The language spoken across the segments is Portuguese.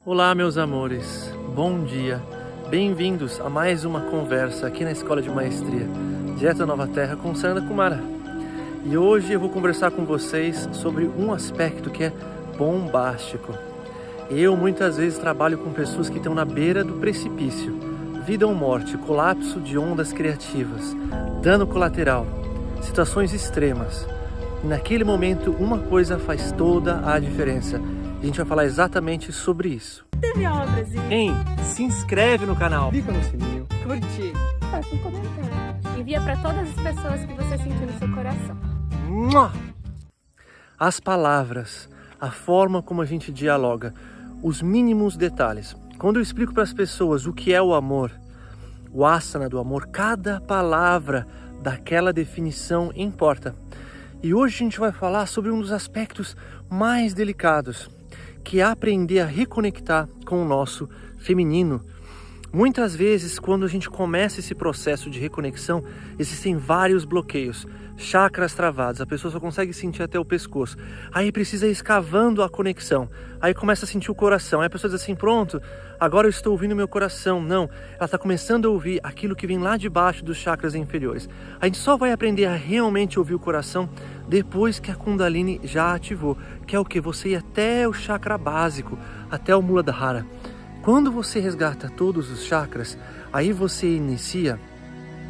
Olá, meus amores, bom dia, bem-vindos a mais uma conversa aqui na Escola de Maestria, direto da Nova Terra com Sananda Kumara. E hoje eu vou conversar com vocês sobre um aspecto que é bombástico. Eu muitas vezes trabalho com pessoas que estão na beira do precipício, vida ou morte, colapso de ondas criativas, dano colateral, situações extremas. E naquele momento uma coisa faz toda a diferença. A gente vai falar exatamente sobre isso. Teve obras e... Hein? Se inscreve no canal. Clica no sininho. curtir. Faça um comentário. Envia para todas as pessoas que você sentiu no seu coração. As palavras, a forma como a gente dialoga, os mínimos detalhes. Quando eu explico para as pessoas o que é o amor, o asana do amor, cada palavra daquela definição importa. E hoje a gente vai falar sobre um dos aspectos mais delicados, que é aprender a reconectar com o nosso feminino. Muitas vezes, quando a gente começa esse processo de reconexão, existem vários bloqueios, chakras travados, a pessoa só consegue sentir até o pescoço. Aí precisa ir escavando a conexão, aí começa a sentir o coração, aí a pessoa diz assim, pronto, agora eu estou ouvindo meu coração. Não, ela está começando a ouvir aquilo que vem lá de baixo dos chakras inferiores. A gente só vai aprender a realmente ouvir o coração depois que a Kundalini já ativou, que é o que? Você ir até o chakra básico, até o Muladhara. Quando você resgata todos os chakras, aí você inicia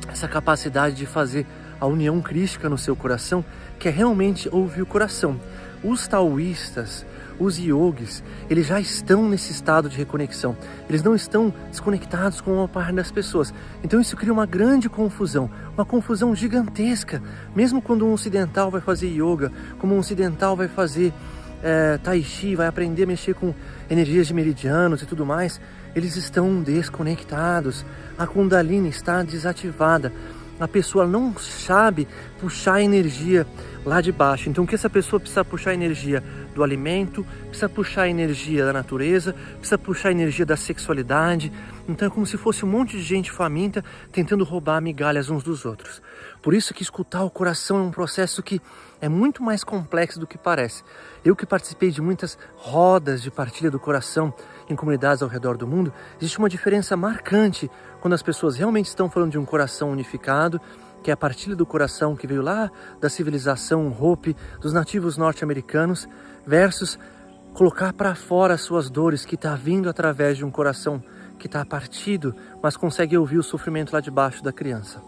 essa capacidade de fazer a união crística no seu coração, que é realmente ouvir o coração. Os taoístas, os yogis, eles já estão nesse estado de reconexão. Eles não estão desconectados com a parte das pessoas. Então isso cria uma grande confusão, uma confusão gigantesca. Mesmo quando um ocidental vai fazer yoga, como um ocidental vai fazer tai chi, vai aprender a mexer com energias de meridianos e tudo mais, eles estão desconectados. A Kundalini está desativada. A pessoa não sabe puxar energia lá de baixo. Então o que essa pessoa precisa puxar energia do alimento, precisa puxar energia da natureza, precisa puxar energia da sexualidade. Então é como se fosse um monte de gente faminta tentando roubar migalhas uns dos outros. Por isso que escutar o coração é um processo que é muito mais complexo do que parece. Eu que participei de muitas rodas de partilha do coração em comunidades ao redor do mundo, existe uma diferença marcante quando as pessoas realmente estão falando de um coração unificado, que é a partilha do coração que veio lá da civilização Hopi, dos nativos norte-americanos, versus colocar para fora as suas dores que está vindo através de um coração que está partido, mas consegue ouvir o sofrimento lá debaixo da criança.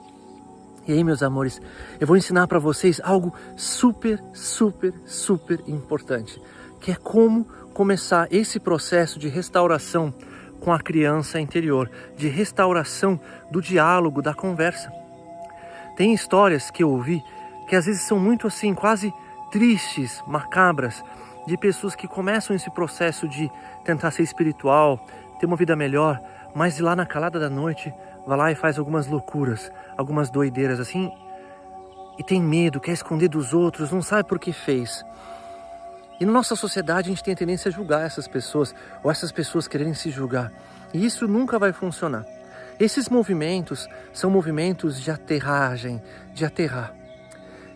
E aí, meus amores, eu vou ensinar para vocês algo super importante, que é como começar esse processo de restauração com a criança interior, de restauração do diálogo, da conversa. Tem histórias que eu ouvi que às vezes são muito assim, quase tristes, macabras, de pessoas que começam esse processo de tentar ser espiritual, ter uma vida melhor, mas lá na calada da noite vai lá e faz algumas loucuras, algumas doideiras assim, e tem medo, quer esconder dos outros, não sabe por que fez. E na nossa sociedade a gente tem a tendência a julgar essas pessoas, ou essas pessoas quererem se julgar. E isso nunca vai funcionar. Esses movimentos são movimentos de aterragem, de aterrar.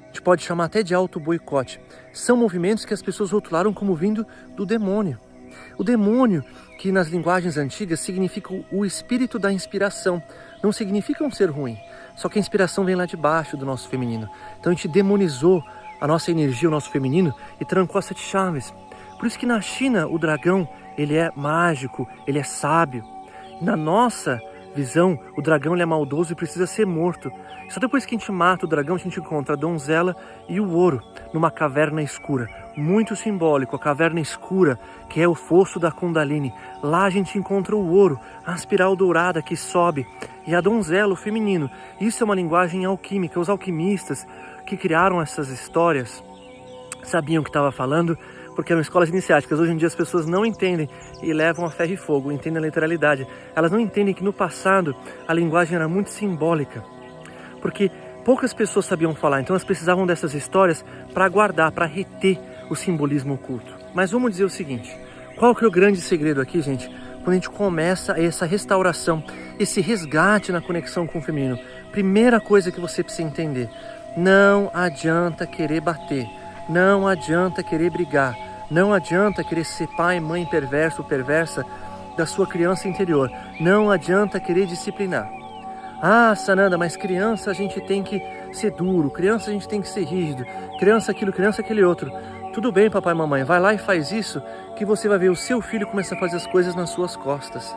A gente pode chamar até de auto-boicote. São movimentos que as pessoas rotularam como vindo do demônio. O demônio, que nas linguagens antigas significa o espírito da inspiração, não significa um ser ruim. Só que a inspiração vem lá de baixo do nosso feminino. Então a gente demonizou a nossa energia, o nosso feminino, e trancou as 7 chaves. Por isso que na China o dragão, ele é mágico, ele é sábio. Na nossa visão, o dragão ele é maldoso e precisa ser morto. Só depois que a gente mata o dragão, a gente encontra a donzela e o ouro numa caverna escura. Muito simbólico, a caverna escura, que é o fosso da Kundalini. Lá a gente encontra o ouro, a espiral dourada que sobe, e a donzela, o feminino. Isso é uma linguagem alquímica. Os alquimistas que criaram essas histórias sabiam o que estava falando, porque eram escolas iniciáticas. Hoje em dia as pessoas não entendem e levam a ferro e fogo, entendem a literalidade. Elas não entendem que no passado a linguagem era muito simbólica, porque poucas pessoas sabiam falar, então elas precisavam dessas histórias para guardar, para reter o simbolismo oculto. Mas vamos dizer o seguinte, qual que é o grande segredo aqui, gente? Quando a gente começa essa restauração, esse resgate na conexão com o feminino, primeira coisa que você precisa entender, não adianta querer bater, não adianta querer brigar, Não adianta querer ser pai, mãe perverso ou perversa da sua criança interior. Não adianta querer disciplinar. Ah, Sananda, mas criança a gente tem que ser duro, criança a gente tem que ser rígido, criança aquele outro. Tudo bem, papai e mamãe, vai lá e faz isso, que você vai ver o seu filho começar a fazer as coisas nas suas costas.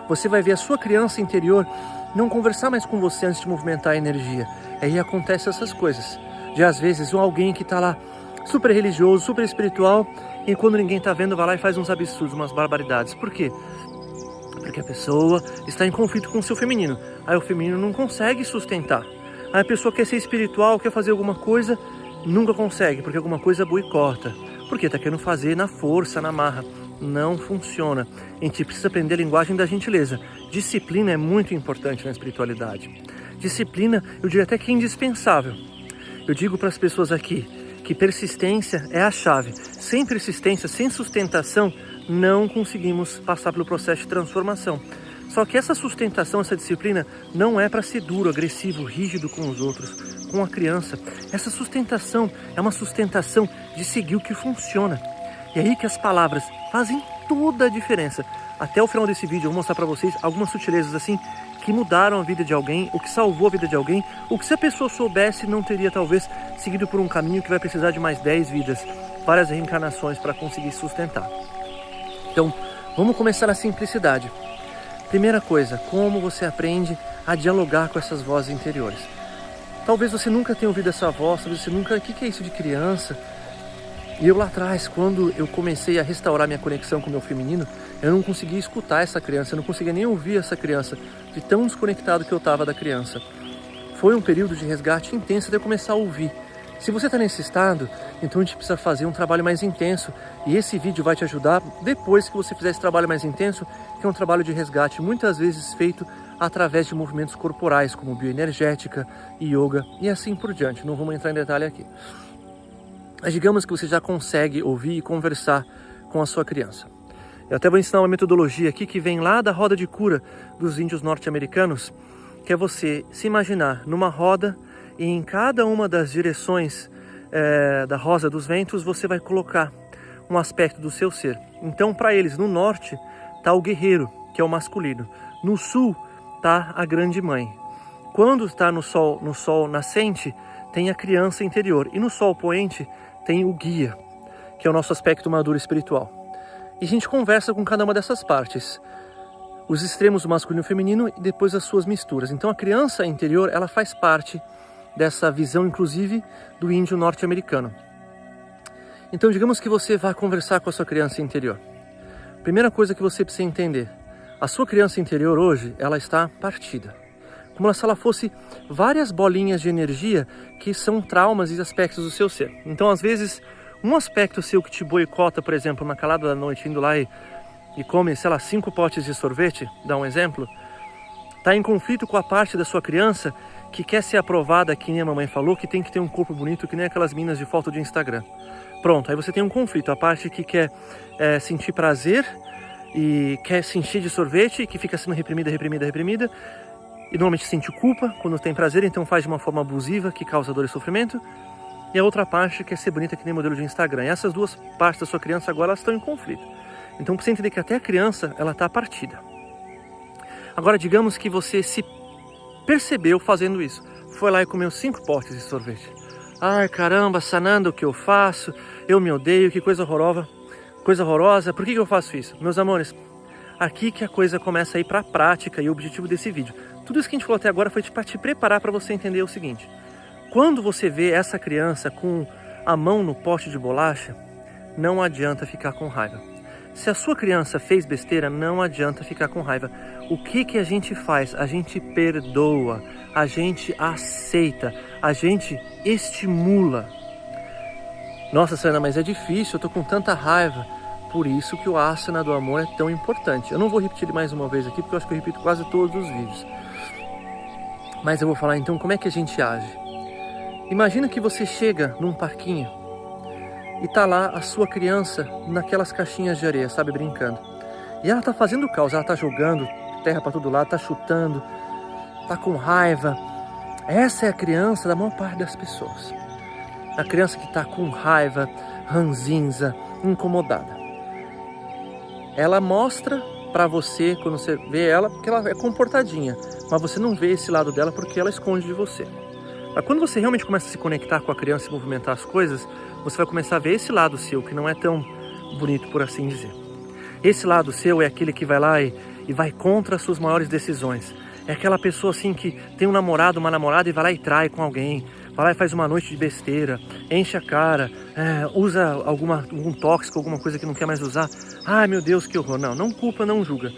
Você vai ver a sua criança interior não conversar mais com você antes de movimentar a energia. Aí acontecem essas coisas. De às vezes alguém que está lá super religioso, super espiritual, e quando ninguém está vendo vai lá e faz uns absurdos, umas barbaridades. Por quê? Porque a pessoa está em conflito com o seu feminino. Aí o feminino não consegue sustentar. Aí a pessoa quer ser espiritual, quer fazer alguma coisa, nunca consegue, porque alguma coisa boicota. Porque está querendo fazer na força, na marra. Não funciona. A gente precisa aprender a linguagem da gentileza. Disciplina é muito importante na espiritualidade. Disciplina, eu diria até que é indispensável. Eu digo para as pessoas aqui que persistência é a chave. Sem persistência, sem sustentação, não conseguimos passar pelo processo de transformação. Só que essa sustentação, essa disciplina, não é para ser duro, agressivo, rígido com os outros, com a criança. Essa sustentação é uma sustentação de seguir o que funciona. E aí que as palavras fazem toda a diferença. Até o final desse vídeo eu vou mostrar para vocês algumas sutilezas assim que mudaram a vida de alguém, o que salvou a vida de alguém, o que se a pessoa soubesse não teria talvez seguido por um caminho que vai precisar de mais 10 vidas, várias reencarnações para conseguir sustentar. Então, vamos começar na simplicidade. Primeira coisa, como você aprende a dialogar com essas vozes interiores. Talvez você nunca tenha ouvido essa voz, talvez você nunca... O que é isso de criança? E eu lá atrás, quando eu comecei a restaurar minha conexão com o meu feminino, eu não conseguia escutar essa criança, eu não conseguia nem ouvir essa criança, de tão desconectado que eu estava da criança. Foi um período de resgate intenso até eu começar a ouvir. Se você está nesse estado, então a gente precisa fazer um trabalho mais intenso. E esse vídeo vai te ajudar depois que você fizer esse trabalho mais intenso, que é um trabalho de resgate, muitas vezes feito através de movimentos corporais, como bioenergética, yoga e assim por diante. Não vamos entrar em detalhe aqui. Mas digamos que você já consegue ouvir e conversar com a sua criança. Eu até vou ensinar uma metodologia aqui que vem lá da roda de cura dos índios norte-americanos, que é você se imaginar numa roda e em cada uma das direções da rosa dos ventos você vai colocar um aspecto do seu ser. Então, para eles, no norte está o guerreiro, que é o masculino. No sul está a grande mãe. Quando está no sol nascente, tem a criança interior. E no sol poente tem o guia, que é o nosso aspecto maduro espiritual. E a gente conversa com cada uma dessas partes. Os extremos do masculino e feminino e depois as suas misturas. Então a criança interior, ela faz parte dessa visão, inclusive, do índio norte-americano. Então digamos que você vai conversar com a sua criança interior. Primeira coisa que você precisa entender. A sua criança interior hoje, ela está partida. Como se ela fosse várias bolinhas de energia que são traumas e aspectos do seu ser. Então, às vezes, um aspecto seu que te boicota, por exemplo, na calada da noite, indo lá e come, sei lá, 5 potes de sorvete, dá um exemplo, está em conflito com a parte da sua criança que quer ser aprovada, que nem a mamãe falou, que tem que ter um corpo bonito, que nem aquelas minas de foto de Instagram. Pronto, aí você tem um conflito. A parte que quer sentir prazer e quer se encher de sorvete, que fica sendo reprimida, e normalmente sente culpa quando tem prazer, então faz de uma forma abusiva que causa dor e sofrimento. E a outra parte quer ser bonita que nem modelo de Instagram. E essas duas partes da sua criança agora elas estão em conflito. Então precisa entender que até a criança ela está partida. Agora digamos que você se percebeu fazendo isso. Foi lá e comeu 5 potes de sorvete. Ai caramba, Sananda, o que eu faço? Eu me odeio, que coisa horrorosa. Por que eu faço isso? Meus amores, aqui que a coisa começa a ir para a prática e o objetivo desse vídeo. Tudo isso que a gente falou até agora foi para te preparar para você entender o seguinte. Quando você vê essa criança com a mão no pote de bolacha, não adianta ficar com raiva. Se a sua criança fez besteira, não adianta ficar com raiva. O que a gente faz? A gente perdoa, a gente aceita, a gente estimula. Nossa, Sana, mas é difícil, eu tô com tanta raiva. Por isso que o asana do amor é tão importante. Eu não vou repetir ele mais uma vez aqui, porque eu acho que eu repito quase todos os vídeos. Mas eu vou falar então como é que a gente age. Imagina que você chega num parquinho e tá lá a sua criança naquelas caixinhas de areia, sabe, brincando. E ela tá fazendo caos, ela tá jogando terra para todo lado, tá chutando, tá com raiva. Essa é a criança da maior parte das pessoas. A criança que tá com raiva, ranzinza, incomodada. Ela mostra para você, quando você vê ela, que ela é comportadinha, mas você não vê esse lado dela porque ela esconde de você. Mas quando você realmente começa a se conectar com a criança e movimentar as coisas, você vai começar a ver esse lado seu, que não é tão bonito, por assim dizer. Esse lado seu é aquele que vai lá e vai contra as suas maiores decisões. É aquela pessoa assim que tem um namorado, uma namorada e vai lá e trai com alguém. Vai lá e faz uma noite de besteira, enche a cara, usa algum tóxico, alguma coisa que não quer mais usar. Ai meu Deus, que horror. Não, não culpa, não julga.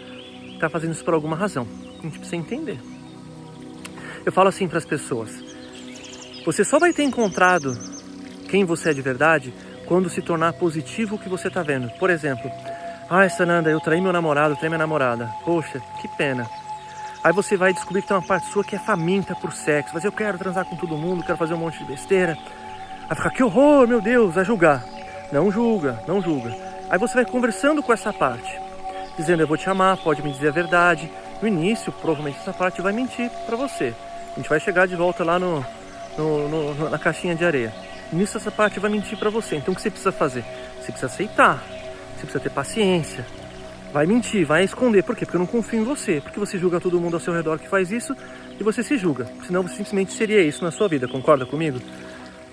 Tá fazendo isso por alguma razão. A gente precisa entender. Eu falo assim para as pessoas. Você só vai ter encontrado quem você é de verdade quando se tornar positivo o que você tá vendo. Por exemplo, ai Sananda, eu traí meu namorado, traí minha namorada. Poxa, que pena. Aí você vai descobrir que tem uma parte sua que é faminta por sexo. Mas eu quero transar com todo mundo, quero fazer um monte de besteira. Vai ficar, que horror, meu Deus, vai julgar. Não julga, não julga. Aí você vai conversando com essa parte, dizendo, eu vou te amar, pode me dizer a verdade. No início, provavelmente essa parte vai mentir pra você. A gente vai chegar de volta lá na caixinha de areia. Nisso essa parte vai mentir pra você. Então o que você precisa fazer? Você precisa aceitar, você precisa ter paciência. Vai mentir, vai esconder. Por quê? Porque eu não confio em você. Porque você julga todo mundo ao seu redor que faz isso e você se julga. Senão você simplesmente seria isso na sua vida. Concorda comigo?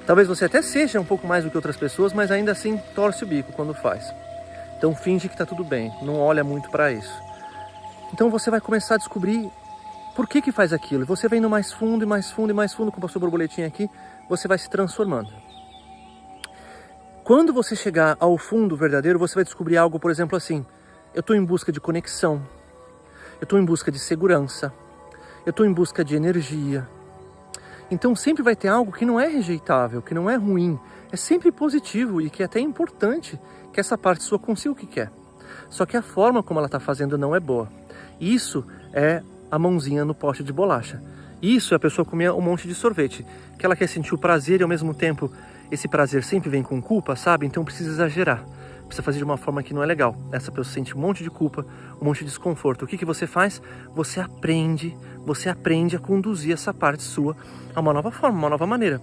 Talvez você até seja um pouco mais do que outras pessoas, mas ainda assim torce o bico quando faz. Então finge que tá tudo bem. Não olha muito para isso. Então você vai começar a descobrir por que faz aquilo. Você vai indo mais fundo e mais fundo e mais fundo, como a sua borboletinha aqui, você vai se transformando. Quando você chegar ao fundo verdadeiro, você vai descobrir algo, por exemplo, assim. Eu estou em busca de conexão, eu estou em busca de segurança, eu estou em busca de energia. Então sempre vai ter algo que não é rejeitável, que não é ruim, é sempre positivo e que é até importante que essa parte sua consiga o que quer. Só que a forma como ela está fazendo não é boa. Isso é a mãozinha no pote de bolacha. Isso é a pessoa comer um monte de sorvete, que ela quer sentir o prazer e ao mesmo tempo esse prazer sempre vem com culpa, sabe? Então precisa exagerar. Precisa fazer de uma forma que não é legal. Essa pessoa sente um monte de culpa, um monte de desconforto. O que você faz? Você aprende a conduzir essa parte sua a uma nova forma, uma nova maneira.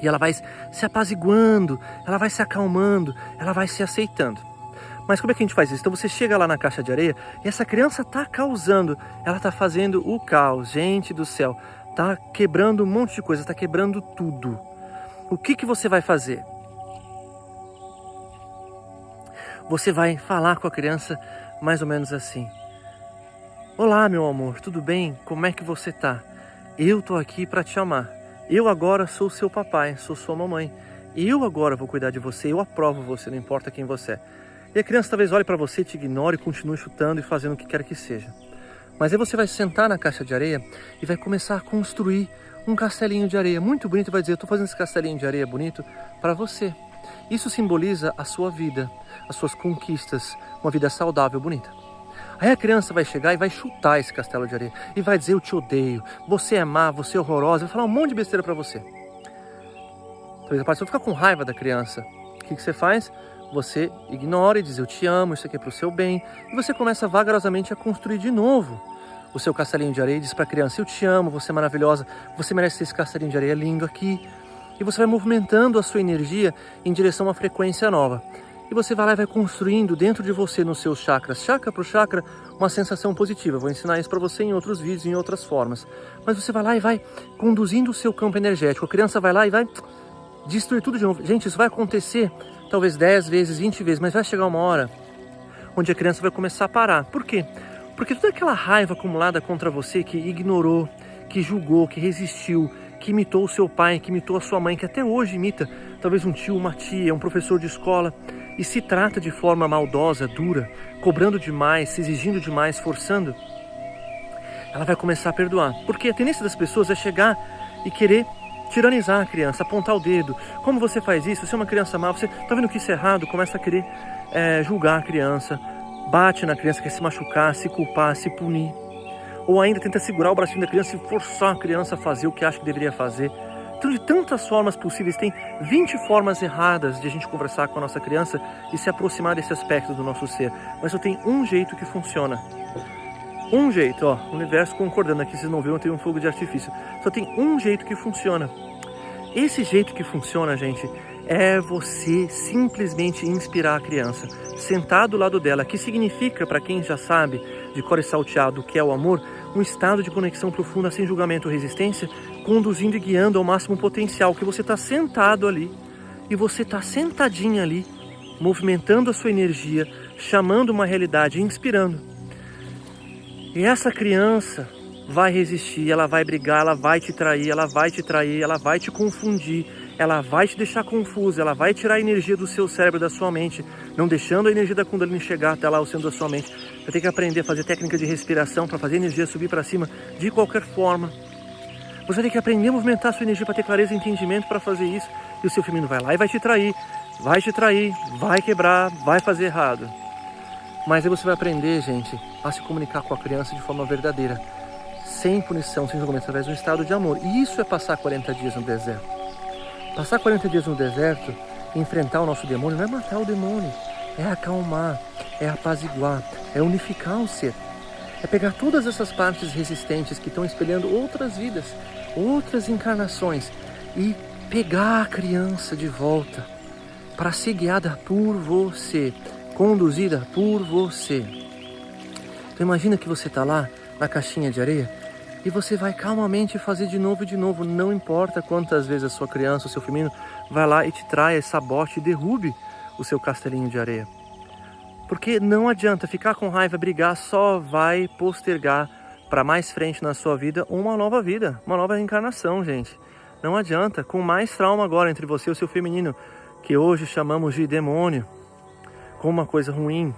E ela vai se apaziguando, ela vai se acalmando, ela vai se aceitando. Mas como é que a gente faz isso? Então você chega lá na caixa de areia e essa criança tá causando, ela tá fazendo o caos. Gente do céu, tá quebrando um monte de coisa, tá quebrando tudo. O que você vai fazer? Você vai falar com a criança mais ou menos assim. Olá, meu amor, tudo bem? Como é que você tá? Eu tô aqui para te amar. Eu agora sou seu papai, sou sua mamãe. Eu agora vou cuidar de você, eu aprovo você, não importa quem você é. E a criança talvez olhe para você, te ignore e continue chutando e fazendo o que quer que seja. Mas aí você vai sentar na caixa de areia e vai começar a construir um castelinho de areia muito bonito e vai dizer, eu tô fazendo esse castelinho de areia bonito para você. Isso simboliza a sua vida, as suas conquistas, uma vida saudável, bonita. Aí a criança vai chegar e vai chutar esse castelo de areia e vai dizer, eu te odeio, você é má, você é horrorosa, vai falar um monte de besteira para você. Talvez a pessoa fica com raiva da criança. O que você faz? Você ignora e diz, eu te amo, isso aqui é pro seu bem. E você começa vagarosamente a construir de novo o seu castelinho de areia e diz para a criança, eu te amo, você é maravilhosa, você merece ter esse castelinho de areia lindo aqui. E você vai movimentando a sua energia em direção a uma frequência nova. E você vai lá e vai construindo dentro de você, nos seus chakras, chakra por chakra, uma sensação positiva. Eu vou ensinar isso para você em outros vídeos, em outras formas. Mas você vai lá e vai conduzindo o seu campo energético. A criança vai lá e vai destruir tudo de novo. Gente, isso vai acontecer talvez 10 vezes, 20 vezes, mas vai chegar uma hora onde a criança vai começar a parar. Por quê? Porque toda aquela raiva acumulada contra você, que ignorou, que julgou, que resistiu, que imitou o seu pai, que imitou a sua mãe, que até hoje imita talvez um tio, uma tia, um professor de escola, e se trata de forma maldosa, dura, cobrando demais, se exigindo demais, forçando, ela vai começar a perdoar. Porque a tendência das pessoas é chegar e querer tiranizar a criança, apontar o dedo. Como você faz isso? Você é uma criança má, você tá vendo que isso é errado, começa a querer julgar a criança, bate na criança, quer se machucar, se culpar, se punir. Ou ainda tenta segurar o bracinho da criança e forçar a criança a fazer o que acha que deveria fazer. Então, de tantas formas possíveis, tem 20 formas erradas de a gente conversar com a nossa criança e se aproximar desse aspecto do nosso ser. Mas só tem um jeito que funciona. Um jeito, ó, o universo concordando aqui, vocês não viram, tem um fogo de artifício. Só tem um jeito que funciona. Esse jeito que funciona, gente, é você simplesmente inspirar a criança, sentar do lado dela, que significa, para quem já sabe de cor e salteado o que é o amor, um estado de conexão profunda, sem julgamento ou resistência, conduzindo e guiando ao máximo potencial, que você está sentado ali, e você está sentadinha ali, movimentando a sua energia, chamando uma realidade, inspirando. E essa criança vai resistir, ela vai brigar, ela vai te trair, ela vai te trair, ela vai te confundir, ela vai te deixar confuso, ela vai tirar a energia do seu cérebro, da sua mente, não deixando a energia da Kundalini chegar até lá o centro da sua mente. Vai ter que aprender a fazer técnica de respiração para fazer a energia subir para cima de qualquer forma. Você vai ter que aprender a movimentar a sua energia para ter clareza e entendimento para fazer isso. E o seu feminino vai lá e vai te trair, vai quebrar, vai fazer errado. Mas aí você vai aprender, gente, a se comunicar com a criança de forma verdadeira, sem punição, sem julgamento, através de um estado de amor. E isso é passar 40 dias no deserto. Passar 40 dias no deserto, enfrentar o nosso demônio, não é matar o demônio, é acalmar, é apaziguar, é unificar o ser. É pegar todas essas partes resistentes que estão espelhando outras vidas, outras encarnações, e pegar a criança de volta para ser guiada por você, conduzida por você. Então imagina que você está lá na caixinha de areia e você vai calmamente fazer de novo e de novo. Não importa quantas vezes a sua criança, o seu feminino, vai lá e te traia, sabote e derrube o seu castelinho de areia. Porque não adianta ficar com raiva, brigar, só vai postergar para mais frente na sua vida uma nova vida, uma nova reencarnação, gente. Não adianta, com mais trauma agora entre você e o seu feminino, que hoje chamamos de demônio, como uma coisa ruim.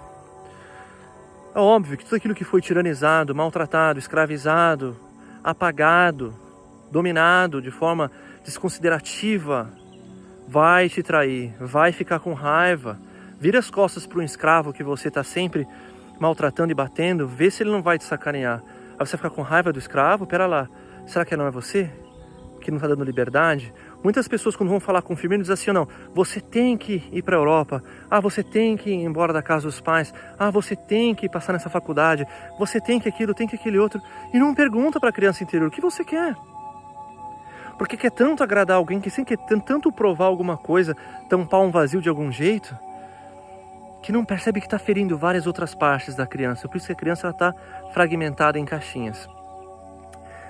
É óbvio que tudo aquilo que foi tiranizado, maltratado, escravizado, apagado, dominado de forma desconsiderativa, vai te trair, vai ficar com raiva. Vira as costas para um escravo que você está sempre maltratando e batendo, vê se ele não vai te sacanear. Aí você fica com raiva do escravo, pera lá, será que não é você que não está dando liberdade? Muitas pessoas, quando vão falar com o feminino, dizem assim, não, você tem que ir para a Europa, você tem que ir embora da casa dos pais, você tem que passar nessa faculdade, você tem que aquilo, tem que aquele outro, e não pergunta para a criança interior o que você quer. Porque quer tanto agradar alguém, que sempre quer tanto provar alguma coisa, tampar um vazio de algum jeito, que não percebe que está ferindo várias outras partes da criança. Por isso que a criança está fragmentada em caixinhas.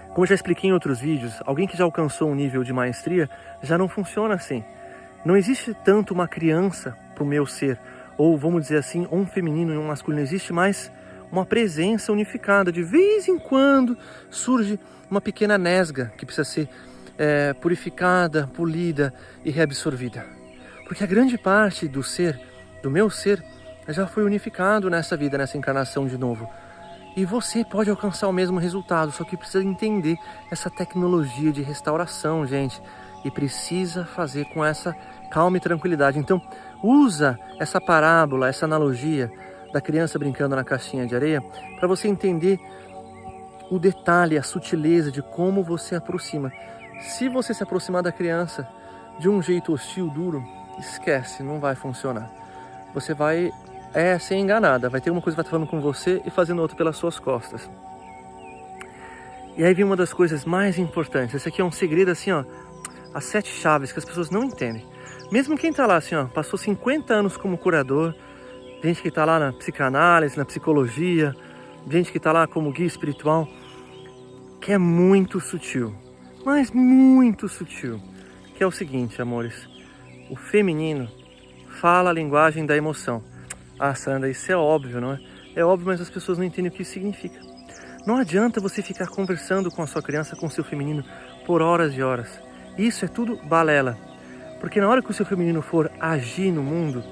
Como eu já expliquei em outros vídeos, alguém que já alcançou um nível de maestria já não funciona assim. Não existe tanto uma criança para o meu ser, ou vamos dizer assim, um feminino e um masculino. Existe mais uma presença unificada. De vez em quando surge uma pequena nesga que precisa ser purificada, polida e reabsorvida. Porque a grande parte do ser, do meu ser, já foi unificado nessa vida, nessa encarnação de novo. E você pode alcançar o mesmo resultado, só que precisa entender essa tecnologia de restauração, gente. E precisa fazer com essa calma e tranquilidade. Então, usa essa parábola, essa analogia da criança brincando na caixinha de areia, para você entender o detalhe, a sutileza de como você aproxima. Se você se aproximar da criança de um jeito hostil, duro, esquece, não vai funcionar. Você vai ser enganada, vai ter uma coisa que vai estar falando com você e fazendo outra pelas suas costas. E aí vem uma das coisas mais importantes. Esse aqui é um segredo assim, ó, as 7 chaves que as pessoas não entendem. Mesmo quem está lá assim, ó, passou 50 anos como curador, gente que está lá na psicanálise, na psicologia, gente que está lá como guia espiritual, que é muito sutil, mas muito sutil, que é o seguinte, amores, o feminino fala a linguagem da emoção. Sandra, isso é óbvio, não é? É óbvio, mas as pessoas não entendem o que isso significa. Não adianta você ficar conversando com a sua criança, com o seu feminino, por horas e horas. Isso é tudo balela. Porque na hora que o seu feminino for agir no mundo,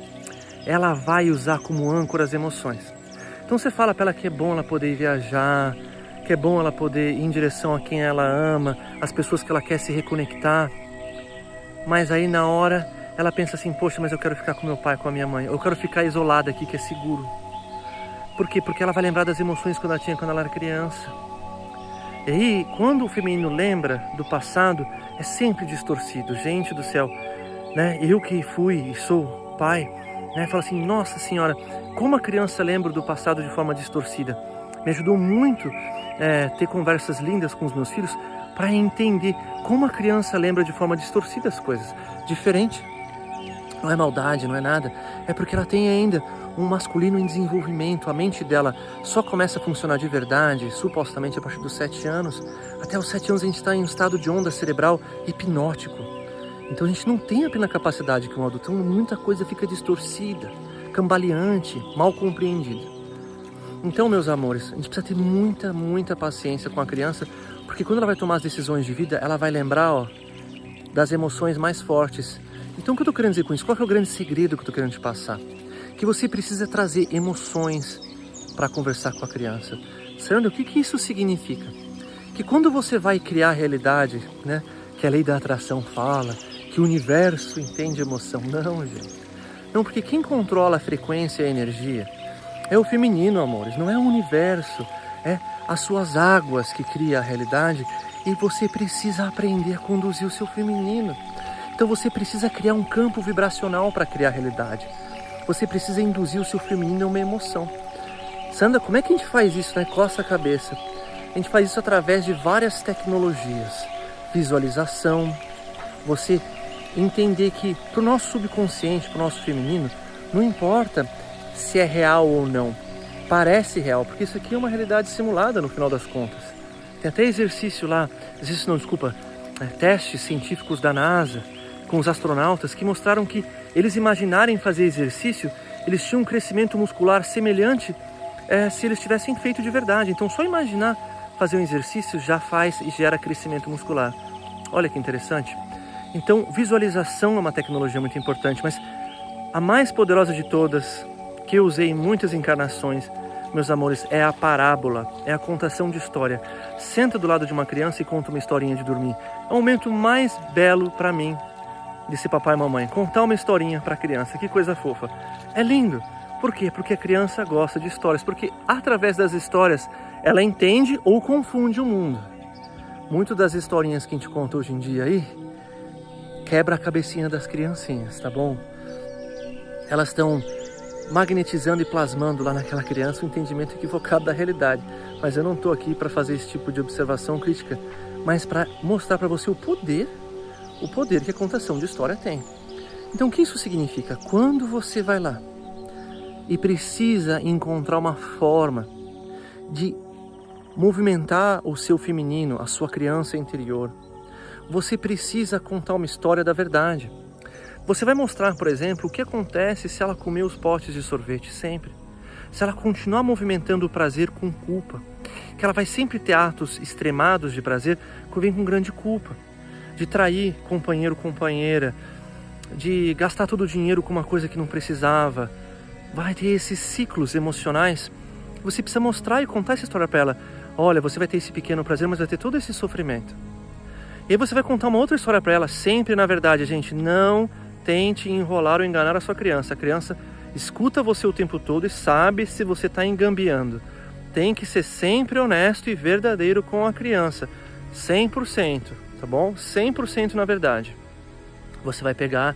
ela vai usar como âncora as emoções. Então você fala para ela que é bom ela poder viajar, que é bom ela poder ir em direção a quem ela ama, as pessoas que ela quer se reconectar. Mas aí na hora ela pensa assim, poxa, mas eu quero ficar com meu pai, com a minha mãe. Eu quero ficar isolada aqui, que é seguro. Por quê? Porque ela vai lembrar das emoções que ela tinha quando ela era criança. E aí, quando o feminino lembra do passado, é sempre distorcido. Gente do céu, né? Eu que fui e sou pai, né? Fala assim, nossa senhora, como a criança lembra do passado de forma distorcida. Me ajudou muito ter conversas lindas com os meus filhos para entender como a criança lembra de forma distorcida as coisas. Diferente Não é maldade, não é nada. É porque ela tem ainda um masculino em desenvolvimento. A mente dela só começa a funcionar de verdade, supostamente a partir dos 7 anos. Até os 7 anos a gente está em um estado de onda cerebral hipnótico. Então a gente não tem a plena capacidade que um adulto. Então muita coisa fica distorcida, cambaleante, mal compreendida. Então, meus amores, a gente precisa ter muita paciência com a criança, porque quando ela vai tomar as decisões de vida, ela vai lembrar, das emoções mais fortes. Então, o que eu estou querendo dizer com isso? Qual que é o grande segredo que eu estou querendo te passar? Que você precisa trazer emoções para conversar com a criança. Sandra, o que isso significa? Que quando você vai criar a realidade, né, que a lei da atração fala, que o universo entende emoção. Não, gente. Não, porque quem controla a frequência e a energia é o feminino, amores. Não é o universo. É as suas águas que criam a realidade e você precisa aprender a conduzir o seu feminino. Então você precisa criar um campo vibracional para criar a realidade. Você precisa induzir o seu feminino a uma emoção. Sandra, como é que a gente faz isso, né? Coça a cabeça. A gente faz isso através de várias tecnologias. Visualização. Você entender que para o nosso subconsciente, para o nosso feminino, não importa se é real ou não. Parece real, porque isso aqui é uma realidade simulada no final das contas. Tem até exercício lá, testes científicos da NASA, com os astronautas, que mostraram que eles imaginarem fazer exercício, eles tinham um crescimento muscular semelhante se eles tivessem feito de verdade. Então só imaginar fazer um exercício já faz e gera crescimento muscular. Olha que interessante. Então visualização é uma tecnologia muito importante, mas a mais poderosa de todas, que eu usei em muitas encarnações, meus amores, é a parábola, é a contação de história. Senta do lado de uma criança e conta uma historinha de dormir. É o momento mais belo para mim, de ser papai e mamãe, contar uma historinha para a criança. Que coisa fofa. É lindo. Por quê? Porque a criança gosta de histórias, porque através das histórias ela entende ou confunde o mundo. Muito das historinhas que a gente conta hoje em dia aí quebra a cabecinha das criancinhas, tá bom? Elas estão magnetizando e plasmando lá naquela criança um entendimento equivocado da realidade. Mas eu não estou aqui para fazer esse tipo de observação crítica, mas para mostrar para você o poder que a contação de história tem. Então o que isso significa? Quando você vai lá e precisa encontrar uma forma de movimentar o seu feminino, a sua criança interior, você precisa contar uma história da verdade. Você vai mostrar, por exemplo, o que acontece se ela comer os potes de sorvete sempre. Se ela continuar movimentando o prazer com culpa. Que ela vai sempre ter atos extremados de prazer que vem com grande culpa. De trair companheiro, companheira. De gastar todo o dinheiro com uma coisa que não precisava. Vai ter esses ciclos emocionais. Você precisa mostrar e contar essa história para ela. Olha, você vai ter esse pequeno prazer, mas vai ter todo esse sofrimento. E aí você vai contar uma outra história para ela. Sempre, na verdade, gente, não tente enrolar ou enganar a sua criança. A criança escuta você o tempo todo e sabe se você está engambiando. Tem que ser sempre honesto e verdadeiro com a criança. 100%, tá bom? 100% na verdade. Você vai pegar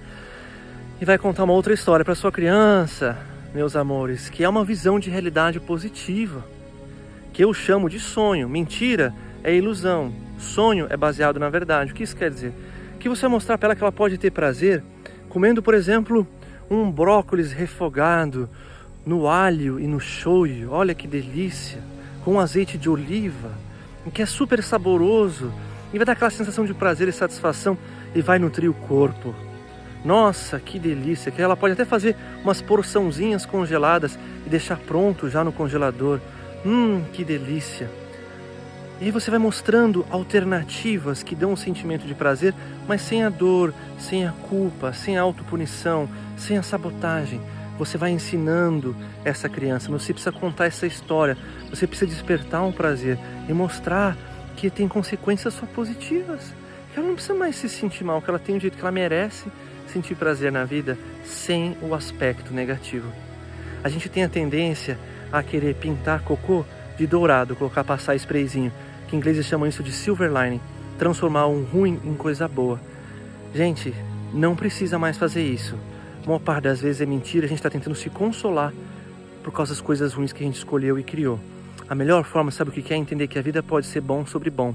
e vai contar uma outra história para sua criança, meus amores, que é uma visão de realidade positiva, que eu chamo de sonho. Mentira é ilusão. Sonho é baseado na verdade. O que isso quer dizer? Que você vai mostrar para ela que ela pode ter prazer comendo, por exemplo, um brócolis refogado no alho e no shoyu. Olha que delícia! Com azeite de oliva, que é super saboroso e vai dar aquela sensação de prazer e satisfação e vai nutrir o corpo. Nossa, que delícia! Que ela pode até fazer umas porçãozinhas congeladas e deixar pronto já no congelador. Que delícia! E aí você vai mostrando alternativas que dão um sentimento de prazer, mas sem a dor, sem a culpa, sem a autopunição, sem a sabotagem. Você vai ensinando essa criança, mas você precisa contar essa história, você precisa despertar um prazer e mostrar que tem consequências só positivas. Que ela não precisa mais se sentir mal, que ela tem o jeito que ela merece sentir prazer na vida sem o aspecto negativo. A gente tem a tendência a querer pintar cocô de dourado, passar sprayzinho, que em inglês eles chamam isso de silver lining, transformar um ruim em coisa boa. Gente, não precisa mais fazer isso. A maior parte das vezes é mentira, a gente está tentando se consolar por causa das coisas ruins que a gente escolheu e criou. A melhor forma, sabe o que é? Entender que a vida pode ser bom sobre bom,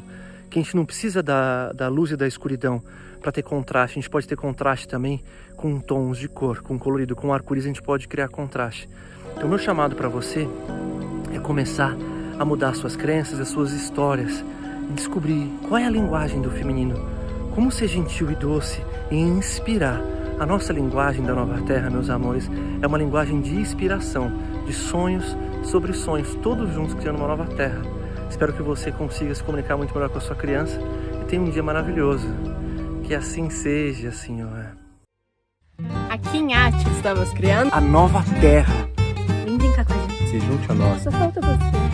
que a gente não precisa da luz e da escuridão, para ter contraste. A gente pode ter contraste também com tons de cor, com colorido, com arco-íris a gente pode criar contraste. Então o meu chamado para você é começar a mudar suas crenças, as suas histórias, e descobrir qual é a linguagem do feminino, como ser gentil e doce e inspirar. A nossa linguagem da Nova Terra, meus amores, é uma linguagem de inspiração, de sonhos sobre sonhos, todos juntos criando uma nova terra. Espero que você consiga se comunicar muito melhor com a sua criança e tenha um dia maravilhoso. Que assim seja, Senhor. Aqui em Arte estamos criando A nova terra. Vem brincar com a gente. Se junte a nós. Só falta você.